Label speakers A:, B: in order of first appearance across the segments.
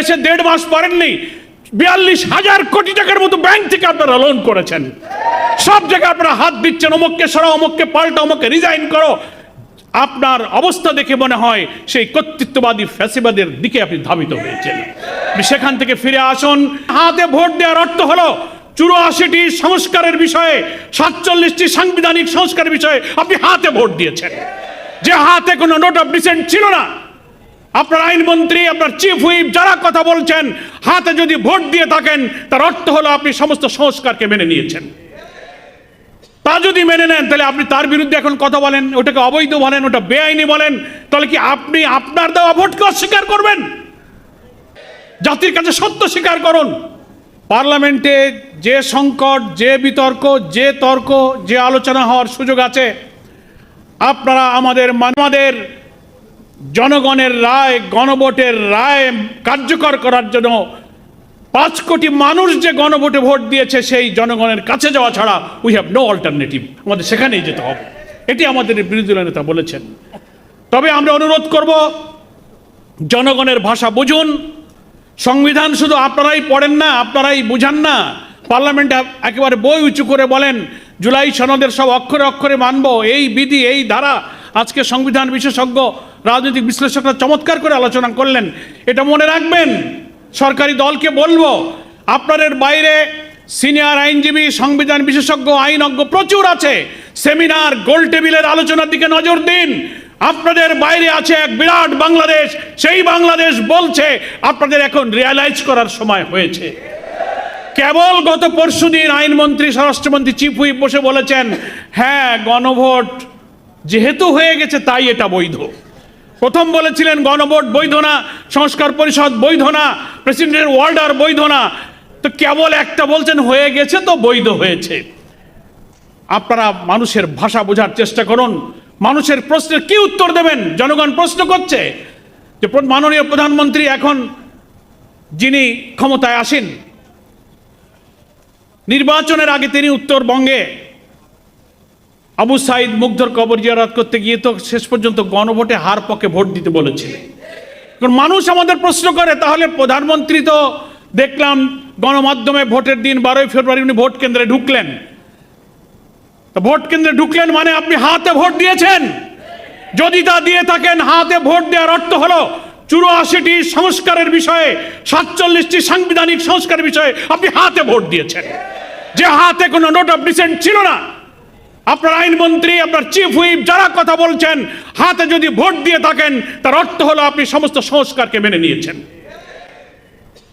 A: এসে 1.5 মাস পরেননি 42,000 কোটি টাকার মতো ব্যাংক থেকে আপনারা লোন করেছেন। সব জায়গায় আপনারা হাত দিচ্ছেন, অমুককে সরাও, অমুককে পাল্টা, অমুককে রিজাইন করো। আপনার অবস্থা দেখে মনে হয় সেই কর্তৃত্ববাদী ফ্যাসিবাদের দিকে আপনি ধাবিত হয়েছেন। সেখান থেকে ফিরে আসুন। হাতে ভোট দেওয়ার অর্থ হলো 84টি সংস্কারের বিষয়ে, 47টি সাংবিধানিক সংস্কারের বিষয়ে আপনি হাতে ভোট দিয়েছেন, যে হাতে কোনো নোট অফ ডিসেন্ট ছিল না। আপনার আইনমন্ত্রী, আপনার চিফ হুইপ যারা কথা বলছেন, হাতে যদি ভোট দিয়ে থাকেন তার অর্থ হলো আপনি সমস্ত সংস্কারকে মেনে নিয়েছেন। তা যদি মেনে নেন তাহলে আপনি তার বিরুদ্ধে এখন কথা বলেন, ওটাকে অবৈধ বলেন, ওটা বেআইনি বলেন, তাহলে কি আপনি আপনার দেওয়া ভোটকে অস্বীকার করবেন? জাতির কাছে সত্য স্বীকার করুন। পার্লামেন্টে যে সংকট, যে বিতর্ক, যে তর্ক, যে আলোচনা হওয়ার সুযোগ আছে, আপনারা আমাদের জনগণের রায়, গণভোটের রায় কার্যকর করার জন্য 5 কোটি মানুষ যে গণভোটে ভোট দিয়েছে সেই জনগণের কাছে যাওয়া ছাড়া উই হ্যাভ নো অল্টারনেটিভ, আমাদের সেখানেই যেতে হবে। এটি আমাদের বিরোধী দলীয় নেতা বলেছেন। তবে আমরা অনুরোধ করব, জনগণের ভাষা বুঝুন। সংবিধান শুধু আপনারাই পড়েন না, আপনারাই বুঝান না, পার্লামেন্টে একেবারে বই উঁচু করে বলেন জুলাই সনদের সব অক্ষরে অক্ষরে মানব, এই বিধি, এই ধারা। আজকে সংবিধান বিশেষজ্ঞ রাজনৈতিক বিশ্লেষকরা চমৎকার করে আলোচনা করলেন। এটা মনে রাখবেন। সরকারি দলকে বলবো, আপনাদের বাইরে সিনিয়র আইনজীবী, সংবিধান বিশেষজ্ঞ, আইনজ্ঞ প্রচুর আছে। সেমিনার, গোল টেবিলের আলোচনার দিকে নজর দিন। আপনাদের বাইরে আছে এক বিরাট বাংলাদেশ, সেই বাংলাদেশ বলছে আপনাদের এখন রিয়ালাইজ করার সময় হয়েছে। কেবল গত পরশুদিন আইনমন্ত্রী, স্বরাষ্ট্রমন্ত্রী, চিফ হুইপ বসে বলেছেন, হ্যাঁ গণভোট যেহেতু হয়ে গেছে তাই এটা বৈধ। প্রথম বলেছিলেন গণভোট বৈধ না, সংস্কার পরিষদ বৈধ না, প্রেসিডেন্টের অর্ডার বৈধ না। তো কেবল একটা বলছেন হয়ে গেছে তো বৈধ হয়েছে। আপনারা মানুষের ভাষা বোঝার চেষ্টা করুন। মানুষের প্রশ্নের কি উত্তর দেবেন? জনগণ প্রশ্ন করছে যে মাননীয় প্রধানমন্ত্রী এখন যিনি ক্ষমতায় আসেন, নির্বাচনের আগে তিনি উত্তরবঙ্গে আবু সাইদ মুগ্ধর কবর জিয়ারত করতে গিয়ে তো শেষ পর্যন্ত গণভোটে হার পক্ষে ভোট দিতে বলেছিলেন। মানুষ আমাদের প্রশ্ন করে, তাহলে প্রধানমন্ত্রী তো দেখলাম গণমাধ্যমে ভোটের দিন 12 ফেব্রুয়ারি উনি ভোট কেন্দ্রে ঢুকলেন। তো ভোট কেন্দ্রে ঢুকলেন মানে আপনি হাতে ভোট দিয়েছেন। যদি তা দিয়ে থাকেন, হাতে ভোট দেওয়ার অর্থ হলো 84টি সংস্কারের বিষয়ে, 47টি সাংবিধানিক সংস্কারের বিষয়ে আপনি হাতে ভোট দিয়েছেন, যে হাতে কোনো নোট অফ ডিসেন্ট ছিল না। আপনার আইনমন্ত্রী, আপনার চিফ হুইপ যারা কথা বলছেন, হাতে যদি ভোট দিয়ে থাকেন তার অর্থ হলো আপনি সমস্ত সংস্কারকে মেনে নিয়েছেন।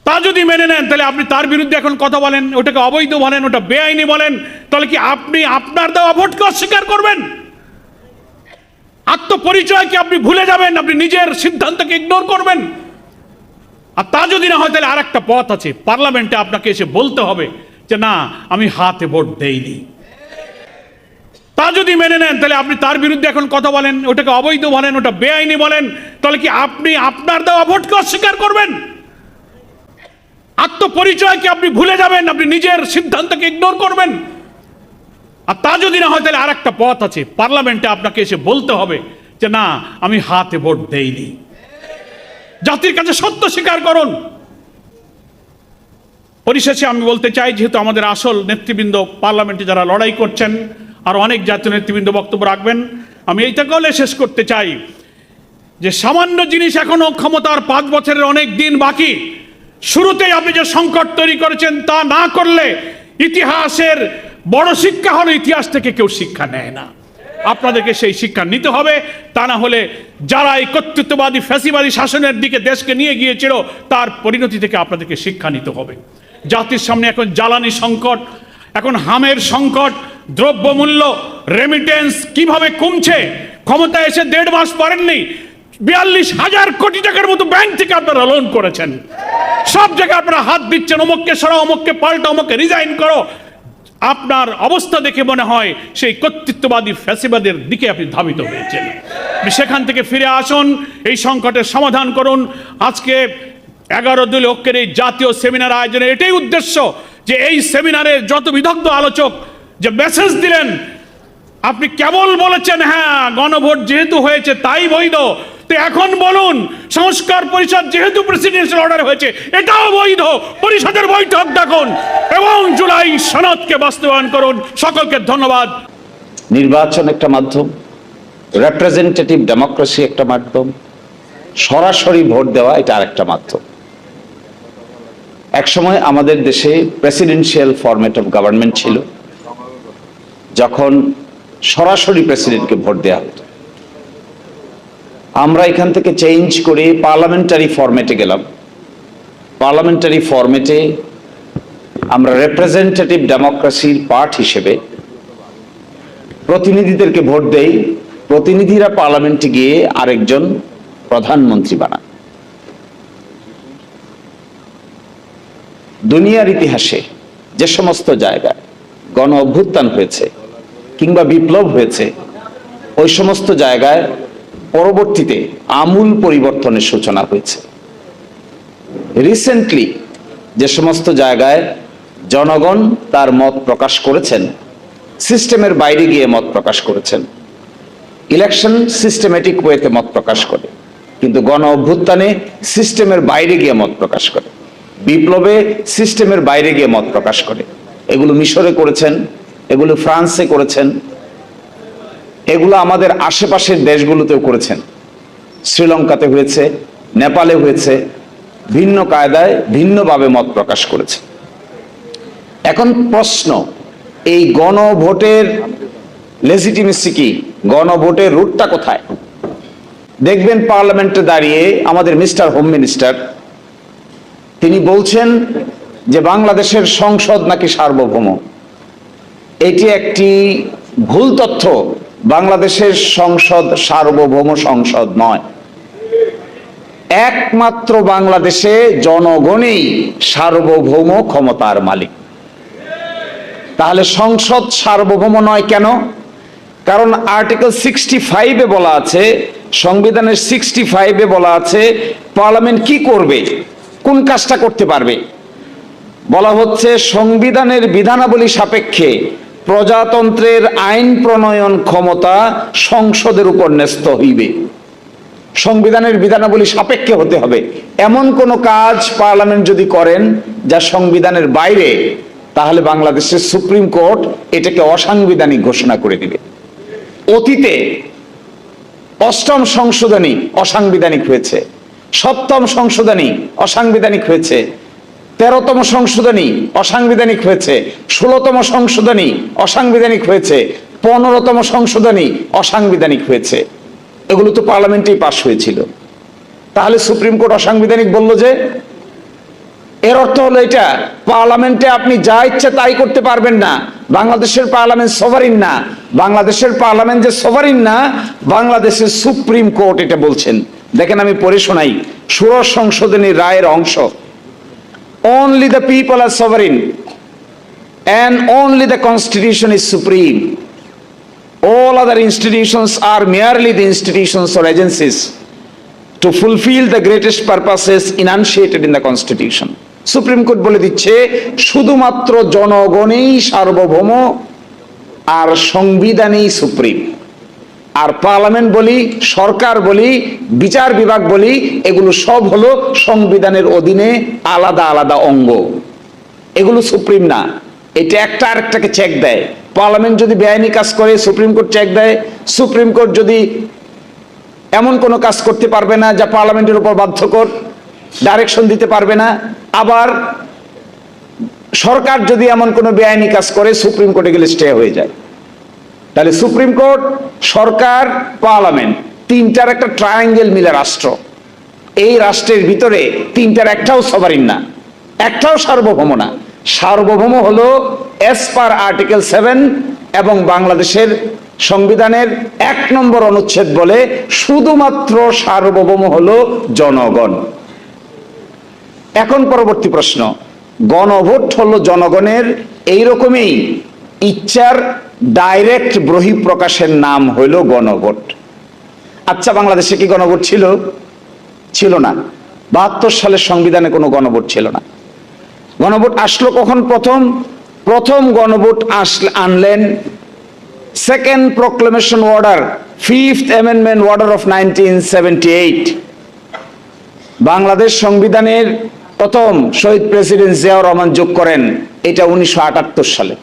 A: তা যদি মেনে নেন তাহলে আপনি তার বিরুদ্ধে এখন কথা বলেন, ওটাকে অবৈধ বলেন, ওটা বেআইনি বলেন, তাহলে কি আপনি আপনার দেওয়া ভোটকে অস্বীকার করবেন? আত্মপরিচয়কে আপনি ভুলে যাবেন, আপনি নিজের সিদ্ধান্তকে ইগনোর করবেন। আর তা যদি না হয় তাহলে আর একটা পথ আছে, পার্লামেন্টে আপনাকে এসে বলতে হবে যে না, আমি হাতে ভোট দেইনি। তা যদি মেনে নেন তাহলে আপনি তার বিরুদ্ধে এখন কথা বলেন, ওটাকে অবৈধ বলেন, ওটা বেআইনি বলেন, তাহলে কি আপনি আপনার দেওয়া ভোটকে অস্বীকার করবেন? আত্মপরিচয়কে আপনি ভুলে যাবেন, আপনি নিজের সিদ্ধান্তকে ইগনোর করবেন। আর তা যদি না হয় তাহলে আর একটা পথ আছে, পার্লামেন্টে আপনাকে এসে বলতে হবে যে না, আমি হাতে ভোট দেইনি। জাতির কাছে সত্য স্বীকার করুন। পরিশেষে আমি বলতে চাই, যেহেতু আমাদের আসল নেতৃবৃন্দ পার্লামেন্টে যারা লড়াই করছেন, আর অনেক জাতীয় নেতৃবৃন্দ বক্তব্য রাখবেন, আমি এইটাকে বলে শেষ করতে চাই যে সামান্য জিনিস এখনো ক্ষমতার 5 বছরের অনেক দিন বাকি। শুরুতেই আপনি যে সংকট তৈরি করেছেন তা না করলে ইতিহাসের বড় শিক্ষা হলো ইতিহাস থেকে কেউ শিক্ষা নেয় না। আপনাদেরকে সেই শিক্ষা নিতে হবে। তা না হলে যারা এই কর্তৃত্ববাদী ফ্যাসিবাদী শাসনের দিকে দেশকে নিয়ে গিয়েছিল তার পরিণতি থেকে আপনাদেরকে শিক্ষা নিতে হবে। জাতির সামনে এখন জ্বালানি সংকট, এখন হামের সংকট, দ্রব্যমূল্য, রেমিটেন্স কিভাবে কমছে। ক্ষমতায় এসে 1.5 মাস পরেননি 42,000 কোটি টাকার মতো ব্যাংক থেকে আপনারা লোন করেছেন। সব জায়গায় আপনারা হাত দিচ্ছেন, অমুককে সরাও, অমুককে পাল্টা, অমুককে রিজাইন করো। আপনার অবস্থা দেখে মনে হয় সেই কর্তৃত্ববাদী ফ্যাসিবাদের দিকে আপনি ধাবিত হয়েছেন। সেখান থেকে ফিরে আসুন, এই সংকটের সমাধান করুন। আজকে 11 দলীয় ঐক্যের এই জাতীয় সেমিনার আয়োজনের এটাই উদ্দেশ্য যে এই সেমিনারে যত বিদগ্ধ আলোচক যে মেসেজ দিলেন, আপনি কেবল বলেছেন হ্যাঁ গণভোট যেহেতু হয়েছে তাই বৈধ, তো তো এখন বলুন, সংস্কার পরিষদ যেহেতু প্রেসিডেন্সিয়াল অর্ডার হয়েছে, এটাও বৈধ, পরিষদের বৈঠক ডাকুন এবং জুলাই সনদকে বাস্তবায়ন করুন। সকলকে ধন্যবাদ।
B: নির্বাচন একটা মাধ্যম, রিপ্রেজেন্টেটিভ ডেমোক্রেসি একটা মাধ্যম, সরাসরি ভোট দেওয়া এটা আরেকটা মাধ্যম। একসময় আমাদের দেশে প্রেসিডেন্সিয়াল ফরম্যাট অফ গভর্নমেন্ট ছিল, যখন সরাসরি প্রেসিডেন্টকে ভোট দেওয়া হতো। আমরা এখান থেকে চেঞ্জ করে পার্লামেন্টারি ফরম্যাটে গেলাম। পার্লামেন্টারি ফরম্যাটে আমরা রিপ্রেজেন্টেটিভ ডেমোক্রেসির পার্ট হিসেবে প্রতিনিধিদেরকে ভোট দেই, প্রতিনিধিরা পার্লামেন্টে গিয়ে আরেকজন প্রধানমন্ত্রী বানান। দুনিয়ার ইতিহাসে যে সমস্ত জায়গায় গণ অভ্যুত্থান হয়েছে কিংবা বিপ্লব হয়েছে, ওই সমস্ত জায়গায় পরবর্তীতে আমূল পরিবর্তনের সূচনা হয়েছে। রিসেন্টলি যে সমস্ত জায়গায় জনগণ তার মত প্রকাশ করেছেন, সিস্টেমের বাইরে গিয়ে মত প্রকাশ করেছেন। ইলেকশন সিস্টেমেটিক ওয়েতে মত প্রকাশ করে, কিন্তু গণ অভ্যুত্থানে সিস্টেমের বাইরে গিয়ে মত প্রকাশ করে, বিপ্লবে সিস্টেমের বাইরে গিয়ে মত প্রকাশ করে। এগুলো মিশরে করেছেন, এগুলো ফ্রান্সে করেছেন, এগুলো আমাদের আশেপাশের দেশগুলোতেও করেছেন। শ্রীলঙ্কাতে হয়েছে, নেপালে হয়েছে, ভিন্ন কায়দায় ভিন্নভাবে মত প্রকাশ করেছে। এখন প্রশ্ন, এই গণভোটের লেজিটিমেসি কি? গণভোটের রুটটা কোথায়? দেখবেন পার্লামেন্টে দাঁড়িয়ে আমাদের মিস্টার হোম মিনিস্টার তিনি বলছেন যে বাংলাদেশের সংসদ নাকি সার্বভৌম। এটি একটি ভুল তথ্য। বাংলাদেশের সংসদ সার্বভৌম সংসদ নয়। একমাত্র বাংলাদেশে জনগণই সার্বভৌম ক্ষমতার মালিক। তাহলে সংসদ সার্বভৌম নয় কেন? কারণ আর্টিকেল 65-এ বলা আছে, সংবিধানের 65-এ বলা আছে পার্লামেন্ট কি করবে, কোন কাজটা করতে পারবে। বলা হচ্ছে সংবিধানের বিধানাবলী সাপেক্ষে প্রজাতন্ত্রের আইন প্রণয়ন ক্ষমতা সংসদের উপর ন্যস্ত হইবে। সংবিধানের বিধানাবলী সাপেক্ষে হতে হবে। এমন কোন কাজ পার্লামেন্ট যদি করেন যা সংবিধানের বাইরে, তাহলে বাংলাদেশের সুপ্রিম কোর্ট এটাকে অসাংবিধানিক ঘোষণা করে দিবে। অতীতে 8ম সংশোধনী অসাংবিধানিক হয়েছে, 7ম সংশোধনী অসাংবিধানিক হয়েছে, 13তম সংশোধনী অসাংবিধানিক হয়েছে, 16তম সংশোধনী অসাংবিধানিক হয়েছে, 15তম সংশোধনী অসাংবিধানিক হয়েছে। এগুলো তো পার্লামেন্টেই পাশ হয়েছিল। তাহলে সুপ্রিম কোর্ট অসাংবিধানিক বলল যে, এর অর্থ হলো এটা পার্লামেন্টে আপনি যা ইচ্ছে তাই করতে পারবেন না। বাংলাদেশের পার্লামেন্ট সভারিন না। বাংলাদেশের পার্লামেন্ট যে সভারিন না, বাংলাদেশের সুপ্রিম কোর্ট এটা বলছেন। দেখেন আমি পড়ে শোনাই ষোড়শ সংশোধনীর রায়ের অংশ। Only the people are sovereign and only the constitution is supreme. All other institutions are merely the institutions or agencies to fulfill the greatest purposes enunciated in the constitution. Supreme court বলে দিচ্ছে শুধুমাত্র জনগণই সার্বভৌম আর সংবিধানই supreme. আর parliament বলি, সরকার বলি, বিচার বিভাগ বলি, এগুলো সব হলো সংবিধানের অধীনে আলাদা আলাদা অঙ্গ। এগুলো সুপ্রিম না। এটা একটা আরেকটাকে চেক দেয়। পার্লামেন্ট যদি বেআইনি কাজ করে সুপ্রিম কোর্ট চেক দেয়। সুপ্রিম কোর্ট যদি এমন কোনো কাজ করতে পারবে না যা পার্লামেন্টের উপর বাধ্যকর, ডাইরেকশন দিতে পারবে না। আবার সরকার যদি এমন কোনো বেআইনি কাজ করে সুপ্রিম কোর্টে গেলে স্টে হয়ে যায়। তাহলে সুপ্রিম কোর্ট, সরকার, পার্লামেন্ট, তিনটার একটা ট্রায়াঙ্গেল মিলে রাষ্ট্র। এই রাষ্ট্রের ভিতরে তিনটার একটাও সভারিন না, একটাও সার্বভৌম না। সার্বভৌম হলো এস পার আর্টিকেল 7 এবং বাংলাদেশের সংবিধানের 1 নম্বর অনুচ্ছেদ বলে শুধুমাত্র সার্বভৌম হলো জনগণ। এখন পরবর্তী প্রশ্ন, গণভোট হলো জনগণের এইরকমই ইচ্ছার ডাইরেক্ট বহিঃপ্রকাশের নাম হইল গণভোট। আচ্ছা, বাংলাদেশে কি গণভোট ছিল? ছিল না। 72 সালের সংবিধানে কোনো গণভোট ছিল না। গণভোট আসলো কখন? প্রথম গণভোট আনলেন second proclamation order, fifth amendment order of 1978, Bangladesh সংবিধানের প্রথম শহীদ প্রেসিডেন্ট জিয়াউর রহমান যোগ করেন, এটা 1978 সালে।